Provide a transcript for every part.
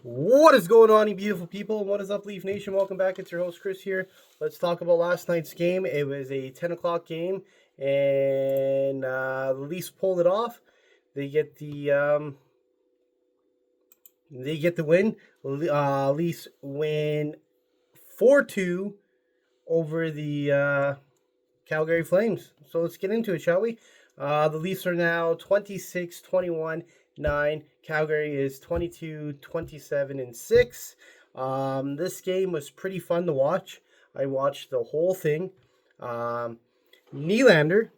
What is going on, you beautiful people? What is up, Leaf Nation? Welcome back. It's your host, Chris here. Let's talk about last night's game. It was a 10 o'clock game, and the Leafs pulled it off. They get the win. Leafs win 4-2 over the Calgary Flames. So let's get into it, shall we? The Leafs are now 26-21-9. Calgary is 22-27-6. This game was pretty fun to watch. I watched the whole thing. Nylander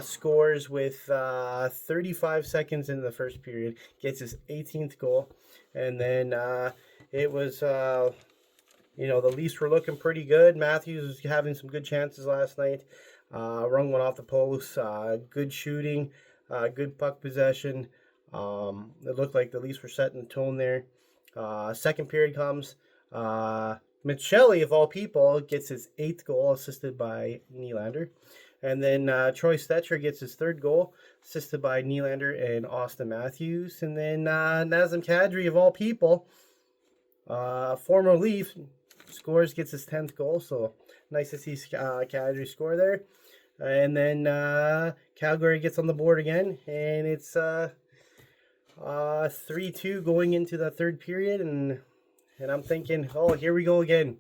scores with 35 seconds in the first period, gets his 18th goal, and then it was the Leafs were looking pretty good. Matthews was having some good chances last night. Rung one off the post. Good shooting. Good puck possession. It looked like the Leafs were setting the tone there. Second period comes. Michelli, of all people, gets his 8th goal, assisted by Nylander. And then Troy Stetcher gets his 3rd goal, assisted by Nylander and Austin Matthews. And then Nazem Kadri, of all people, former Leaf, gets his 10th goal. So nice to see Kadri score there. And then Calgary gets on the board again, and it's 3-2 going into the third period, and I'm thinking, oh, here we go again.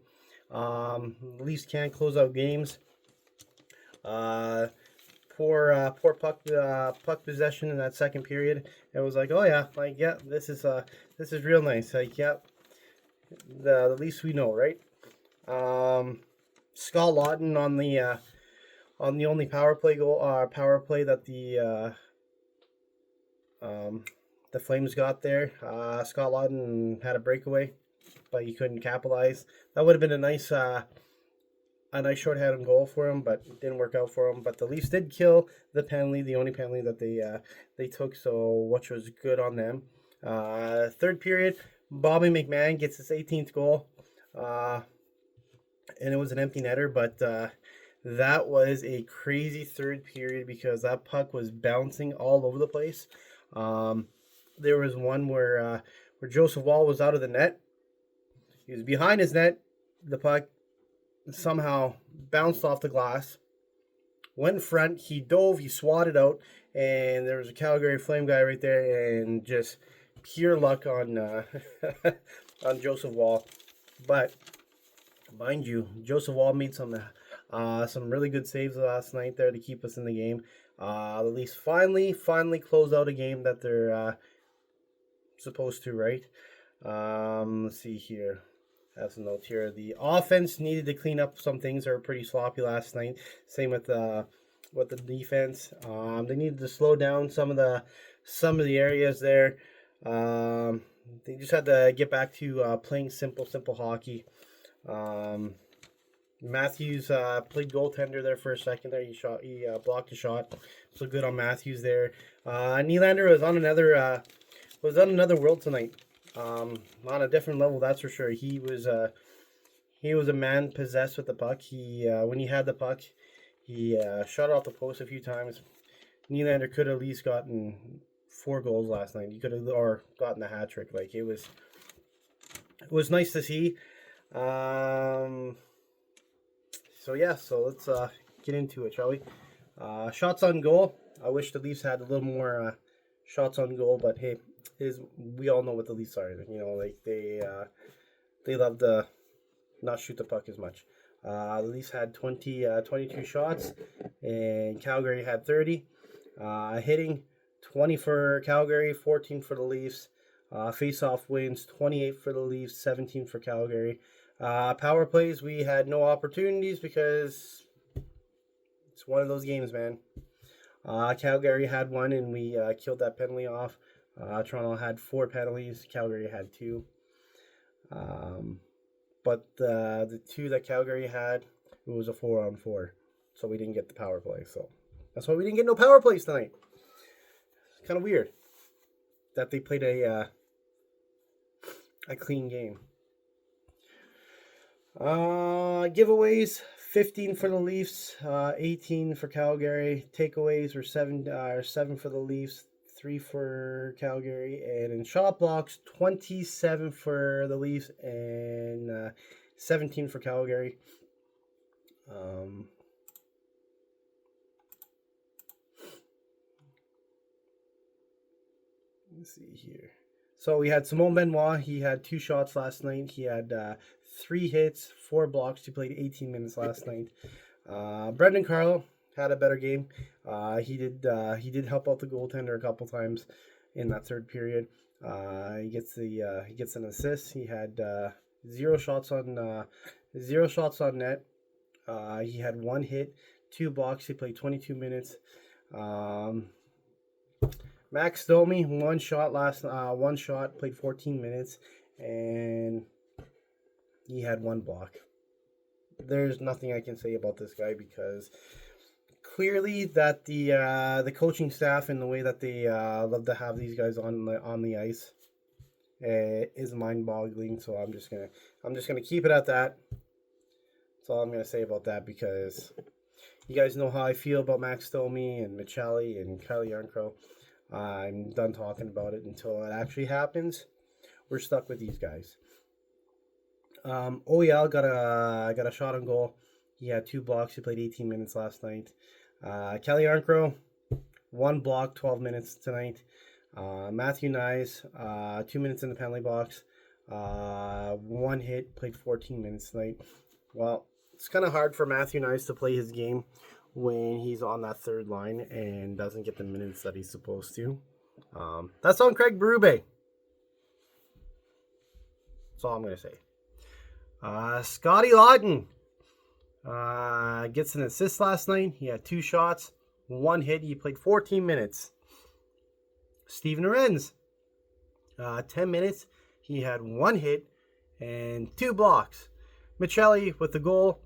Leafs can't close out games. Poor puck possession in that second period. It was like, oh yeah, this is real nice. Like, yeah, the Leafs we know, right? Scott Laughton on the only power play that the Flames got there. Scott Laughton had a breakaway, but he couldn't capitalize. That would have been a nice shorthanded goal for him, but it didn't work out for him. But the Leafs did kill the penalty, the only penalty that they took, so which was good on them. Third period, Bobby McMann gets his 18th goal, and it was an empty netter, but that was a crazy third period because that puck was bouncing all over the place. There was one where Joseph Woll was out of the net. He was behind his net. The puck somehow bounced off the glass, went in front. He dove. He swatted out, and there was a Calgary Flame guy right there, and just pure luck on on Joseph Woll. But mind you, Joseph Woll made some really good saves last night there to keep us in the game. The Leafs finally closed out a game that they're supposed to, right? Let's see here. I have some notes here. The offense needed to clean up some things that were pretty sloppy last night. Same with the defense. They needed to slow down some of the areas there. They just had to get back to playing simple hockey. Matthews played goaltender there for a second there. He blocked a shot. So good on Matthews there. Nylander was on another world tonight. On a different level, that's for sure. He was a man possessed with the puck. He when he had the puck, he shot off the post a few times. Nylander could have at least gotten 4 goals last night. He could have or gotten a hat trick. Like it was nice to see. So let's get into it, shall we? Shots on goal. I wish the Leafs had a little more shots on goal, but hey, we all know what the Leafs are. Like they love to not shoot the puck as much. The Leafs had 22 shots, and Calgary had 30. Hitting 20 for Calgary, 14 for the Leafs. Face-off wins 28 for the Leafs, 17 for Calgary. Power plays, we had no opportunities because it's one of those games, man. Calgary had one, and we killed that penalty off. Toronto had 4 penalties. Calgary had 2. But the 2 that Calgary had, it was a 4-on-4. So we didn't get the power play. So that's why we didn't get no power plays tonight. It's kind of weird that they played a clean game. Giveaways, 15 for the Leafs, 18 for Calgary. Takeaways were 7 for the Leafs, 3 for Calgary. And in shot blocks, 27 for the Leafs and 17 for Calgary. Let's see here. So we had Simon Benoit. He had 2 shots last night. He had 3 hits, 4 blocks. He played 18 minutes last night. Brendan Carlo had a better game. He did help out the goaltender a couple times in that third period. He gets an assist. He had 0 shots on net. He had 1 hit, 2 blocks. He played 22 minutes. Max Domi, 1 shot, played 14 minutes, and he had 1 block. There's nothing I can say about this guy because clearly that the coaching staff and the way that they love to have these guys on the ice is mind-boggling. So I'm just gonna keep it at that. That's all I'm gonna say about that because you guys know how I feel about Max Domi and Michelli and Calle Jarnkrok. I'm done talking about it until it actually happens. We're stuck with these guys. OEL got a shot on goal. He had 2 blocks. He played 18 minutes last night. Calle Jarnkrok, 1 block, 12 minutes tonight. Matthew Knies, 2 minutes in the penalty box. 1 hit, played 14 minutes tonight. Well, it's kind of hard for Matthew Knies to play his game when he's on that third line and doesn't get the minutes that he's supposed to. That's on Craig Berube. That's all I'm going to say. Scotty Laughton gets an assist last night. He had 2 shots, 1 hit. He played 14 minutes. Steven Arens, 10 minutes. He had 1 hit and 2 blocks. Michelli with the goal.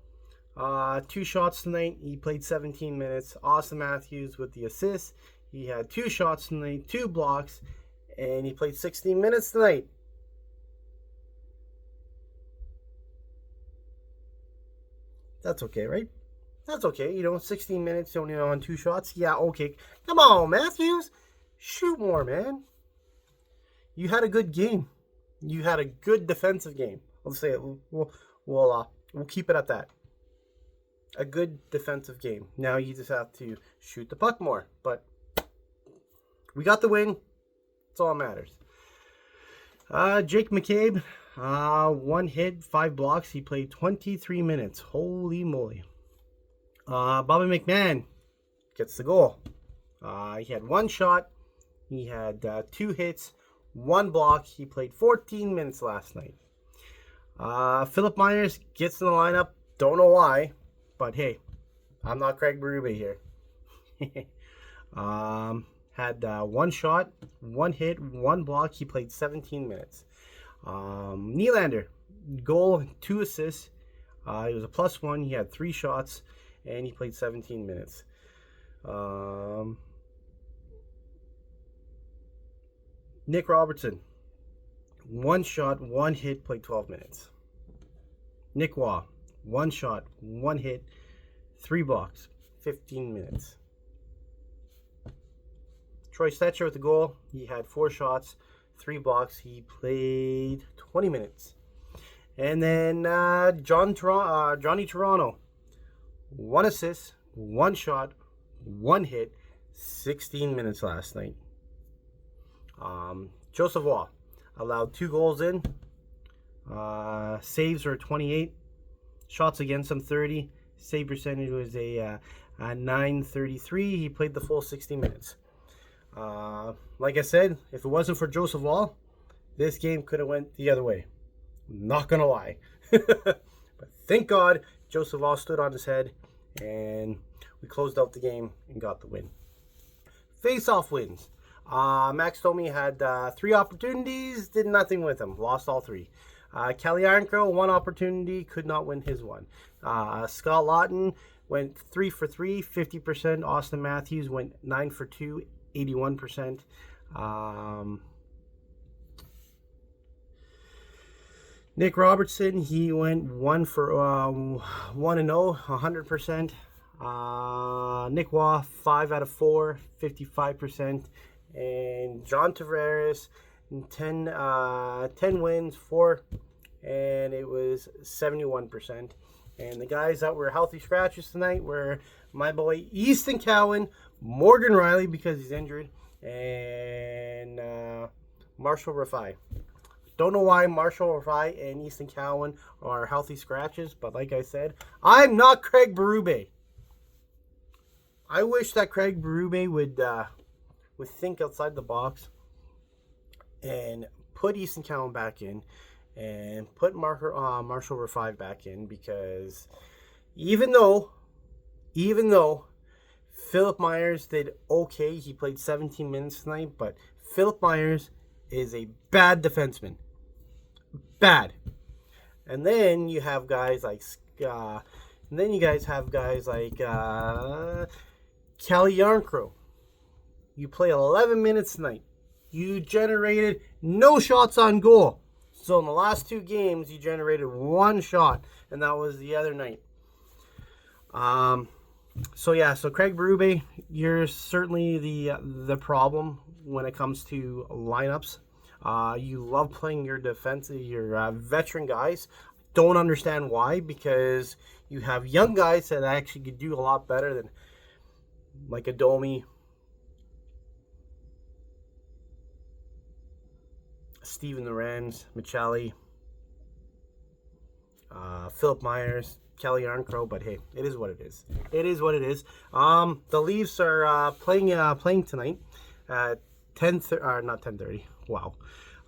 2 shots tonight. He played 17 minutes. Austin Matthews with the assist. He had 2 shots tonight, 2 blocks, and he played 16 minutes tonight. That's okay, right? That's okay. 16 minutes, only on 2 shots. Yeah, okay. Come on, Matthews. Shoot more, man. You had a good game. You had a good defensive game. Let's say it. We'll keep it at that. A good defensive game. Now you just have to shoot the puck more. But we got the win. That's all that matters. Jake McCabe, 1 hit, 5 blocks. He played 23 minutes. Holy moly. Bobby McMann gets the goal. He had 1 shot. He had 2 hits, 1 block. He played 14 minutes last night. Philip Myers gets in the lineup. Don't know why. But hey, I'm not Craig Berube here. Had 1 shot, 1 hit, 1 block. He played 17 minutes. Nylander, goal, 2 assists. He was a +1. He had 3 shots, and he played 17 minutes. Nick Robertson, 1 shot, 1 hit, played 12 minutes. Nick Waugh, 1 shot, 1 hit, 3 blocks, 15 minutes. Troy Stecher with the goal. He had 4 shots, 3 blocks. He played 20 minutes. And then Johnny Toronto, 1 assist, 1 shot, 1 hit, 16 minutes last night. Joseph Waugh allowed 2 goals in. Saves were 28. Shots against him 30. Save percentage was a 933. He played the full 60 minutes. Like I said, if it wasn't for Joseph Waugh, this game could have went the other way. Not gonna lie. But thank God Joseph Waugh stood on his head and we closed out the game and got the win. Face-off wins. Max Domi had 3 opportunities, did nothing with them. Lost all 3. Calle Jarnkrok, 1 opportunity, could not win his one. Scott Laughton went 3 for 3, 50%. Austin Matthews went 9 for 2, 81%. Nick Robertson, he went 1 for 1-0, 100%. Nick Waugh, 5 out of 4, 55%. and John Tavares, 10 wins, 4, and it was 71%. And the guys that were healthy scratches tonight were my boy Easton Cowan, Morgan Riley because he's injured, and Marshall Rafai. Don't know why Marshall Rafai and Easton Cowan are healthy scratches, but like I said, I'm not Craig Berube. I wish that Craig Berube would think outside the box and put Easton Cowan back in and put Marshall Rafai back in, because even though Philip Myers did okay, he played 17 minutes tonight, but Philip Myers is a bad defenseman. Bad. And then you have guys like Calle Jarnkrok. You play 11 minutes tonight. You generated no shots on goal. So in the last 2 games, you generated 1 shot, and that was the other night. So Craig Berube, you're certainly the problem when it comes to lineups. You love playing your veteran guys. Don't understand why, because you have young guys that actually could do a lot better than like Domi, Steven Lorenz, Michelli, Philip Myers, Calle Jarnkrok, but hey, it is what it is. It is what it is. The Leafs are playing tonight at 10:30. Wow.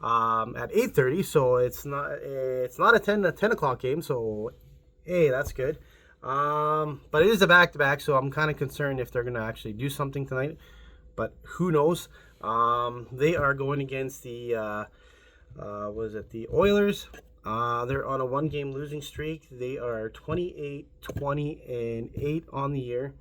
At 8:30, so it's not a 10 o'clock game, so hey, that's good. But it is a back-to-back, so I'm kind of concerned if they're going to actually do something tonight, but who knows. They are going against the the Oilers. They're on a 1-game losing streak. They are 28-20-8 on the year.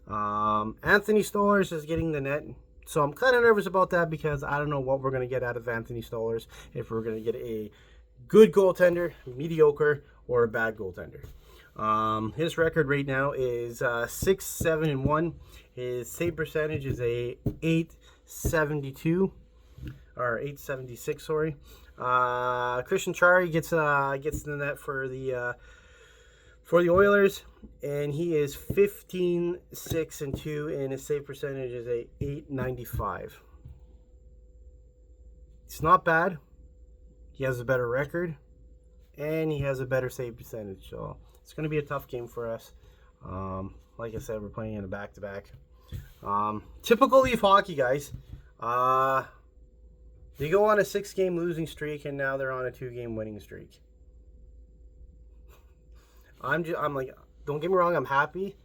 Anthony Stolarz is getting the net. So I'm kind of nervous about that, because I don't know what we're going to get out of Anthony Stolarz, if we're going to get a good goaltender, mediocre, or a bad goaltender. His record right now is 6-7-1. His save percentage is a 872 or 876. Sorry. Christian Chari gets the net for the Oilers, and he is 15-6-2, and his save percentage is a 895. It's not bad. He has a better record, and he has a better save percentage. So it's going to be a tough game for us. Like I said, we're playing in a back-to-back. Typical Leaf hockey, guys. They go on a 6-game losing streak, and now they're on a 2-game winning streak. I'm like, don't get me wrong, I'm happy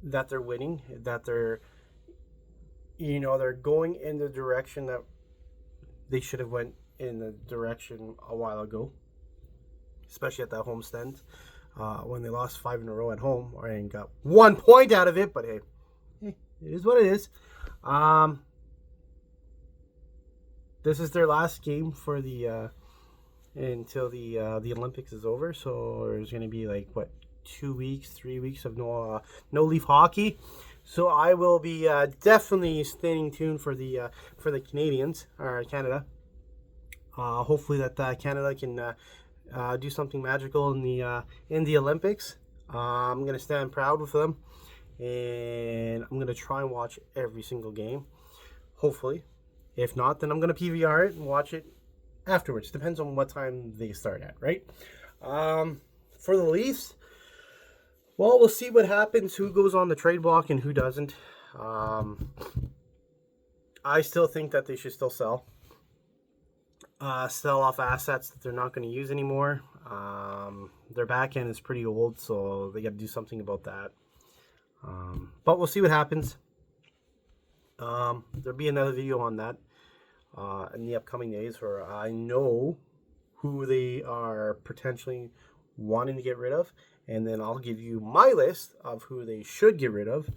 that they're winning, that they're going in the direction that they should have went in the direction a while ago, especially at that homestand, when they lost 5 in a row at home and got 1 point out of it. But hey, it is what it is. This is their last game for the until the Olympics is over. So there's going to be 3 weeks of no Leaf hockey. So I will be definitely staying tuned for the Canadians or Canada. Hopefully that Canada can do something magical in the Olympics. I'm going to stand proud with them, and I'm going to try and watch every single game. Hopefully. If not, then I'm going to PVR it and watch it afterwards. Depends on what time they start at, right? For the Leafs, well, we'll see what happens, who goes on the trade block and who doesn't. I still think that they should still sell off assets that they're not going to use anymore. Their back end is pretty old, so they got to do something about that. But we'll see what happens. There'll be another video on that in the upcoming days, where I know who they are potentially wanting to get rid of, and then I'll give you my list of who they should get rid of,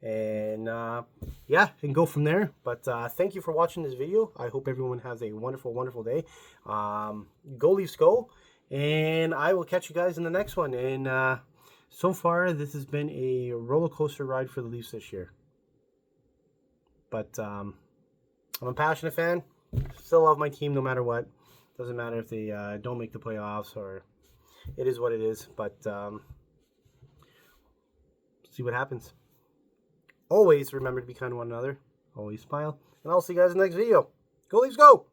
and and go from there. But thank you for watching this video. I hope everyone has a wonderful, wonderful day. Go Leafs, go, and I will catch you guys in the next one. And so far, this has been a roller coaster ride for the Leafs this year. But I'm a passionate fan. Still love my team no matter what. Doesn't matter if they don't make the playoffs, or it is what it is. But see what happens. Always remember to be kind to one another. Always smile. And I'll see you guys in the next video. Go Leafs, go!